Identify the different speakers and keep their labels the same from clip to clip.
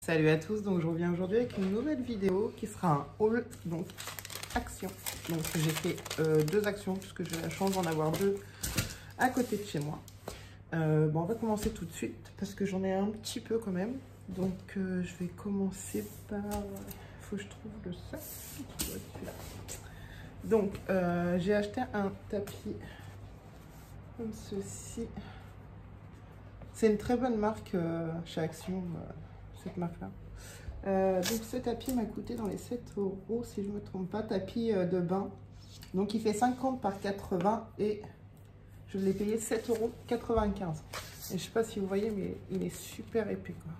Speaker 1: Salut à tous, donc je reviens aujourd'hui avec une nouvelle vidéo qui sera un haul, donc action. Donc j'ai fait deux actions puisque j'ai la chance d'en avoir deux à côté de chez moi. Bon, on va commencer tout de suite parce que j'en ai un petit peu quand même. Donc je vais commencer par... Il faut que je trouve le sac. Donc j'ai acheté un tapis comme ceci. C'est une très bonne marque chez Action. Cette marque là. Donc ce tapis m'a coûté dans les 7 € si je ne me trompe pas, tapis de bain. Donc il fait 50 par 80 et je l'ai payé 7,95 €. Et je sais pas si vous voyez, mais il est super épais quoi.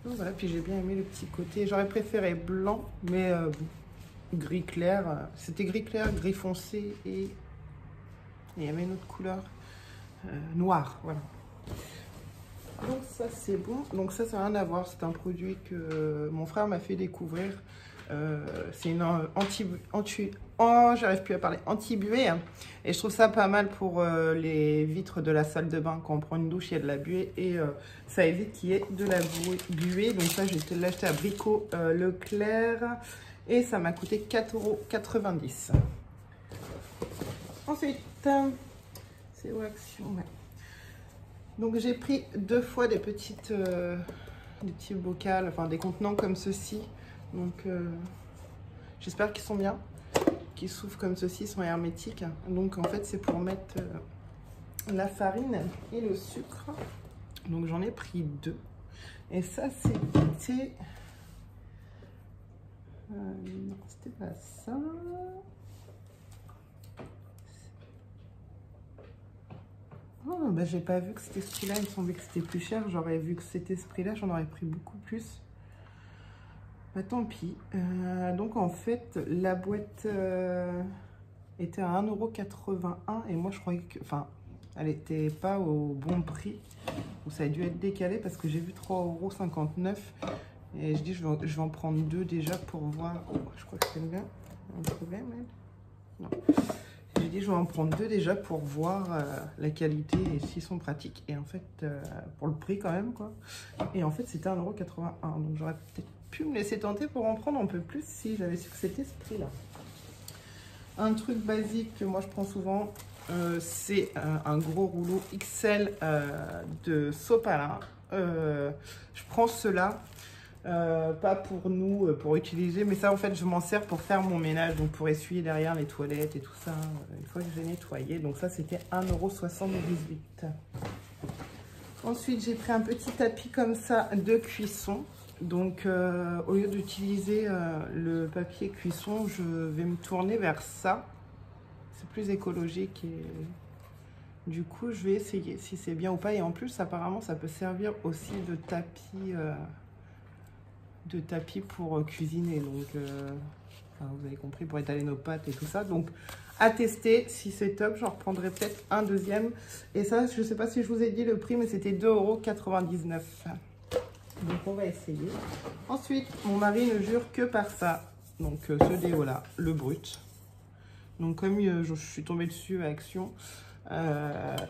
Speaker 1: Donc voilà, puis j'ai bien aimé le petit côté. J'aurais préféré blanc, mais gris clair. C'était gris clair, gris foncé et il y avait une autre couleur noire, voilà. Donc ça c'est bon, donc ça n'a rien à voir, c'est un produit que mon frère m'a fait découvrir. C'est une j'arrive plus à parler, anti-buée, hein. Et je trouve ça pas mal pour les vitres de la salle de bain. Quand on prend une douche, il y a de la buée et ça évite qu'il y ait de la buée. Donc ça, j'ai été l'acheter à Brico Leclerc et ça m'a coûté 4,90 €. Ensuite, c'est où Action, ouais. Donc j'ai pris deux fois des petits bocals, enfin des contenants comme ceci. Donc j'espère qu'ils sont bien, qu'ils s'ouvrent comme ceci, ils sont hermétiques. Donc en fait c'est pour mettre la farine et le sucre. Donc j'en ai pris deux. Et ça c'était... non, c'était pas ça. Oh, bah, j'ai pas vu que c'était ce prix-là, il me semblait que c'était plus cher. J'aurais vu que c'était ce prix-là, j'en aurais pris beaucoup plus. Bah, tant pis. Donc en fait, la boîte était à 1,81 € et moi je croyais que... Enfin, elle n'était pas au bon prix. Ou ça a dû être décalé parce que j'ai vu 3,59 € et je dis je vais en prendre deux déjà pour voir... Oh, je crois que c'est là un problème, elle. Non. J'ai dit je vais en prendre deux déjà pour voir la qualité et s'ils sont pratiques. Et en fait, pour le prix quand même quoi. Et en fait c'était 1,81 €. Donc j'aurais peut-être pu me laisser tenter pour en prendre un peu plus si j'avais su que c'était ce prix-là. Un truc basique que moi je prends souvent, c'est un gros rouleau XL de sopalin. Je prends cela. Pas pour nous, pour utiliser, mais ça en fait je m'en sers pour faire mon ménage, donc pour essuyer derrière les toilettes et tout ça, une fois que j'ai nettoyé. Donc ça c'était 1,78 €. Ensuite j'ai pris un petit tapis comme ça de cuisson. Donc au lieu d'utiliser le papier cuisson, je vais me tourner vers ça. C'est plus écologique et du coup je vais essayer si c'est bien ou pas. Et en plus apparemment ça peut servir aussi de tapis pour cuisiner, donc enfin, vous avez compris, pour étaler nos pâtes et tout ça. Donc à tester, si c'est top j'en reprendrai peut-être un deuxième. Et ça je sais pas si je vous ai dit le prix, mais c'était 2,99 €. Donc on va essayer. Ensuite mon mari ne jure que par ça, donc ce déo là, le brut. Donc comme je suis tombée dessus à Action,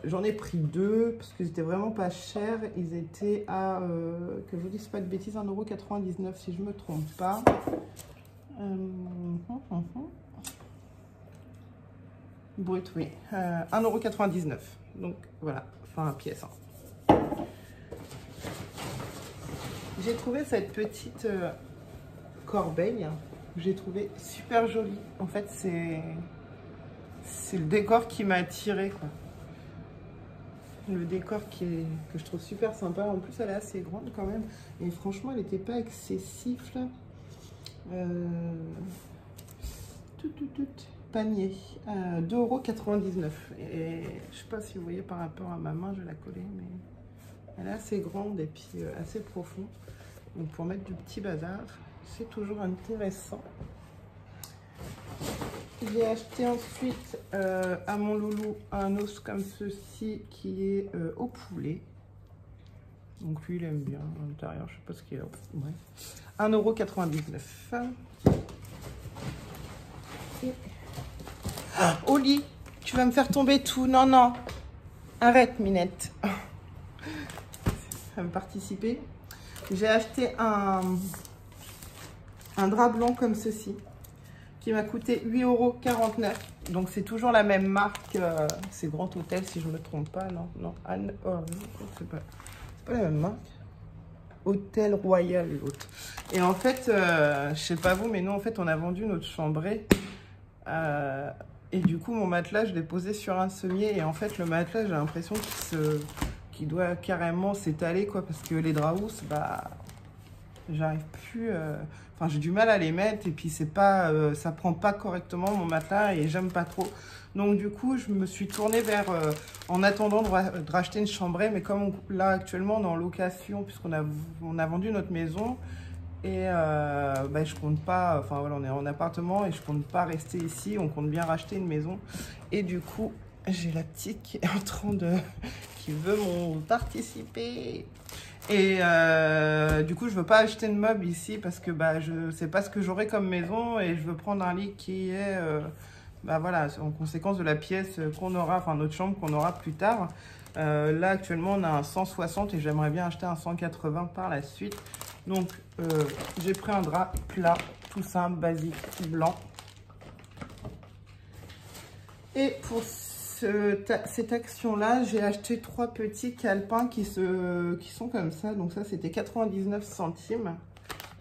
Speaker 1: j'en ai pris deux parce qu'ils étaient vraiment pas chers. Ils étaient à, que je vous dise pas de bêtises, 1,99 € si je me trompe pas. Brut, oui. 1,99 €. Donc voilà, enfin pièce. Hein. J'ai trouvé cette petite corbeille. J'ai trouvé super jolie. En fait, c'est le décor qui m'a attiré quoi. Le décor que je trouve super sympa. En plus elle est assez grande quand même et franchement elle n'était pas excessif. Panier 2,99 € et je sais pas si vous voyez par rapport à ma main, je vais la coller, mais elle est assez grande et puis assez profonde, donc pour mettre du petit bazar c'est toujours intéressant. J'ai acheté ensuite à mon loulou un os comme ceci qui est au poulet. Donc lui il aime bien à l'intérieur, je sais pas ce qu'il y a. Ouais. 1,99 €. Et... Ah, au lit, tu vas me faire tomber tout. Non, non. Arrête Minette. Ça va me participer. J'ai acheté un drap blanc comme ceci, qui m'a coûté 8,49 €. Donc c'est toujours la même marque, c'est Grand Hôtel si je ne me trompe pas. Non, non, Anne, oh, c'est pas la même marque. Hôtel Royal l'autre. Et en fait, je sais pas vous, mais nous en fait on a vendu notre chambrée. Et du coup mon matelas je l'ai posé sur un sommier. Et en fait le matelas j'ai l'impression qu'il doit carrément s'étaler quoi. Parce que les draps housses, bah j'arrive plus... Enfin j'ai du mal à les mettre. Et puis c'est pas, ça prend pas correctement mon matelas. Et j'aime pas trop. Donc du coup je me suis tournée vers... en attendant de racheter une chambrée. Mais comme là actuellement on est en location. Puisqu'on a vendu notre maison. Et bah, je compte pas, enfin voilà, on est en appartement et je compte pas rester ici, on compte bien racheter une maison. Et du coup, j'ai la petite qui est en train de, qui veut participer. Et du coup, je veux pas acheter de meubles ici parce que bah, je sais pas ce que j'aurai comme maison et je veux prendre un lit qui est, bah voilà, en conséquence de la pièce qu'on aura, enfin notre chambre qu'on aura plus tard. Là actuellement on a un 160 et j'aimerais bien acheter un 180 par la suite. Donc j'ai pris un drap plat, tout simple, basique, blanc. Et pour cette action-là, j'ai acheté 3 petits calepins qui sont comme ça. Donc ça c'était 99 centimes.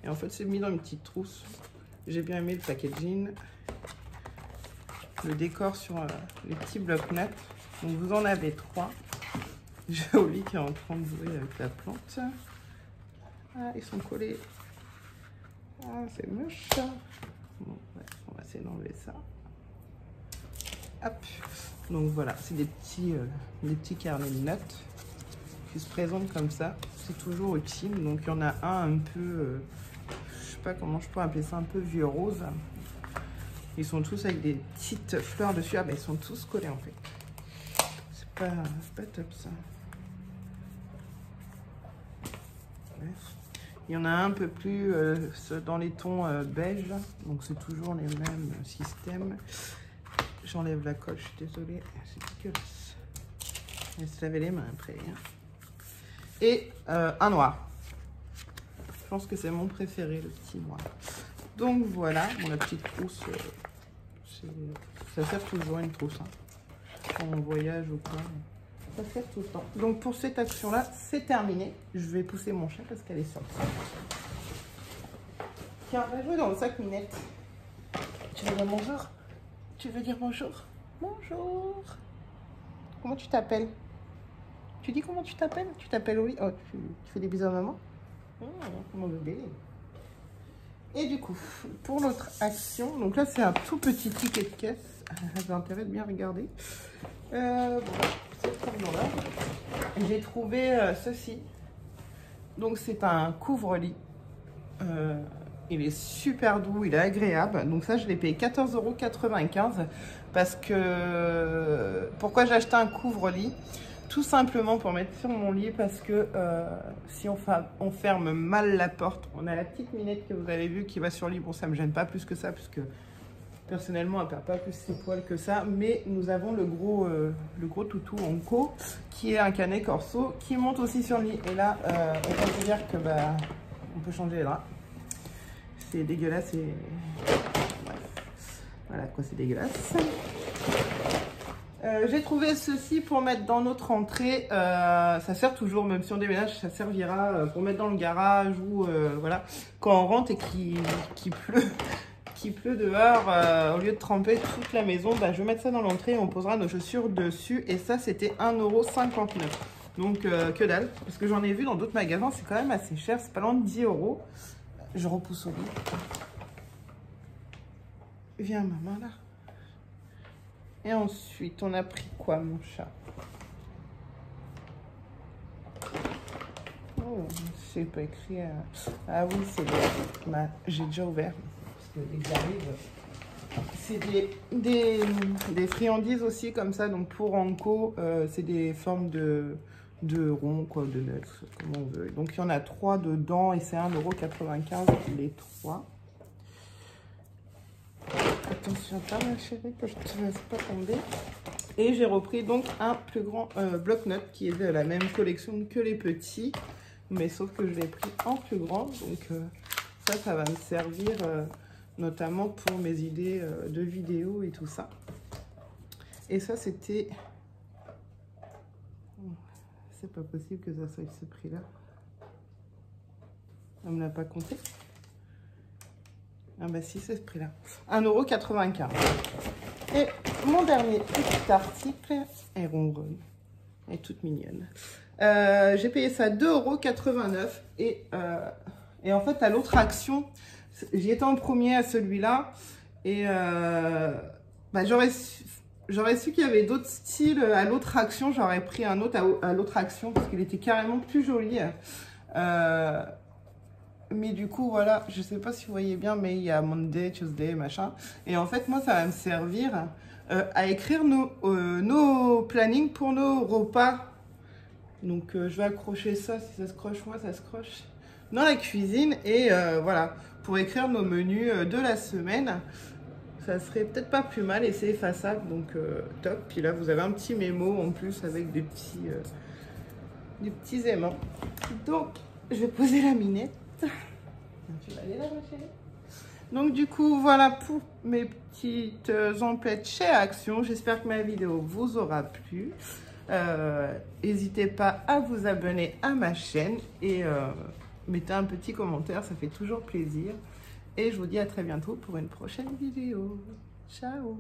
Speaker 1: Et en fait c'est mis dans une petite trousse. J'ai bien aimé le packaging. Le décor sur les petits blocs-notes. Donc vous en avez 3. Jolie qui est en train de jouer avec la plante. Ah, ils sont collés. Ah, c'est moche. Bon, ouais, on va essayer d'enlever ça. Hop. Donc voilà, c'est des petits carnets de notes qui se présentent comme ça. C'est toujours utile. Donc il y en a un peu, je sais pas comment je peux appeler ça, un peu vieux rose. Ils sont tous avec des petites fleurs dessus. Ah ben ils sont tous collés en fait. C'est pas top ça. Il y en a un peu plus dans les tons beige, donc c'est toujours les mêmes systèmes. J'enlève la colle, je suis désolée, c'est dégueulasse. On va se laver les mains après. Hein. Et un noir. Je pense que c'est mon préféré, le petit noir. Donc voilà, bon, la petite trousse, ça sert toujours une trousse. Hein. Quand on voyage ou quoi. Ça sert tout le temps. Donc pour cette action là c'est terminé. Je vais pousser mon chat parce qu'elle est sortie. Tiens, on va jouer dans le sac Minette. Tu veux dire bonjour? Tu veux dire bonjour? Bonjour. Comment tu t'appelles? Tu dis comment tu t'appelles? Tu t'appelles oui. Oh, tu fais des bisous à maman? Oh, mon bébé. Et du coup, pour l'autre action, donc là c'est un tout petit ticket de caisse. J'ai intérêt de bien regarder. Bon, j'ai trouvé ceci. Donc c'est un couvre-lit. Il est super doux, il est agréable. Donc ça je l'ai payé 14,95 € parce que... Pourquoi j'ai acheté un couvre-lit? Tout simplement pour mettre sur mon lit parce que si on ferme mal la porte, on a la petite Minette que vous avez vue qui va sur le lit. Bon, ça me gêne pas plus que ça puisque personnellement elle perd pas plus ses poils que ça. Mais nous avons le gros toutou Onco qui est un canet corso qui monte aussi sur le lit. Et là, on peut dire que bah, on peut changer les draps. C'est dégueulasse et... Bref. Voilà quoi, c'est dégueulasse. J'ai trouvé ceci pour mettre dans notre entrée. Ça sert toujours, même si on déménage, ça servira pour mettre dans le garage ou voilà, quand on rentre et qu'il pleut dehors, au lieu de tremper toute la maison, bah, je vais mettre ça dans l'entrée et on posera nos chaussures dessus. Et ça, c'était 1,59 €. Donc que dalle, parce que j'en ai vu dans d'autres magasins, c'est quand même assez cher, c'est pas loin de 10 €. Je repousse au lit. Viens maman là. Et ensuite, on a pris quoi, mon chat? Oh, c'est pas écrit. Ah oui, c'est bon. J'ai déjà ouvert. Parce que dès que j'arrive, c'est des friandises aussi, comme ça. Donc pour Anko, c'est des formes de ronds, quoi, de nuts, comme on veut. Donc il y en a 3 dedans et c'est 1,95 € les 3. Attention à ta ma chérie, que je ne te laisse pas tomber. Et j'ai repris donc un plus grand bloc-notes qui est de la même collection que les petits. mais sauf que je l'ai pris en plus grand. Donc ça va me servir notamment pour mes idées de vidéos et tout ça. Et ça, c'était... C'est pas possible que ça soit ce prix-là. On me l'a pas compté. Ah bah si, c'est ce prix-là. 1,95 €. Et mon dernier petit article est ronronne. Elle est toute mignonne. J'ai payé ça 2,89 €. Et en fait, à l'autre action, j'y étais en premier à celui-là. Et bah, j'aurais su qu'il y avait d'autres styles à l'autre action. J'aurais pris un autre à l'autre action parce qu'il était carrément plus joli. Mais du coup, voilà, je sais pas si vous voyez bien, mais il y a Monday, Tuesday, machin. Et en fait, moi, ça va me servir à écrire nos plannings pour nos repas. Donc, je vais accrocher ça, si ça se croche, moi, ça se croche dans la cuisine. Et voilà, pour écrire nos menus de la semaine. Ça serait peut-être pas plus mal et c'est effaçable, donc top. Puis là, vous avez un petit mémo en plus avec des petits aimants. Donc, je vais poser la minette. Tu vas aller là, ma chérie. Donc, du coup, voilà pour mes petites emplettes chez Action. J'espère que ma vidéo vous aura plu. N'hésitez pas à vous abonner à ma chaîne et mettez un petit commentaire, ça fait toujours plaisir. Et je vous dis à très bientôt pour une prochaine vidéo. Ciao!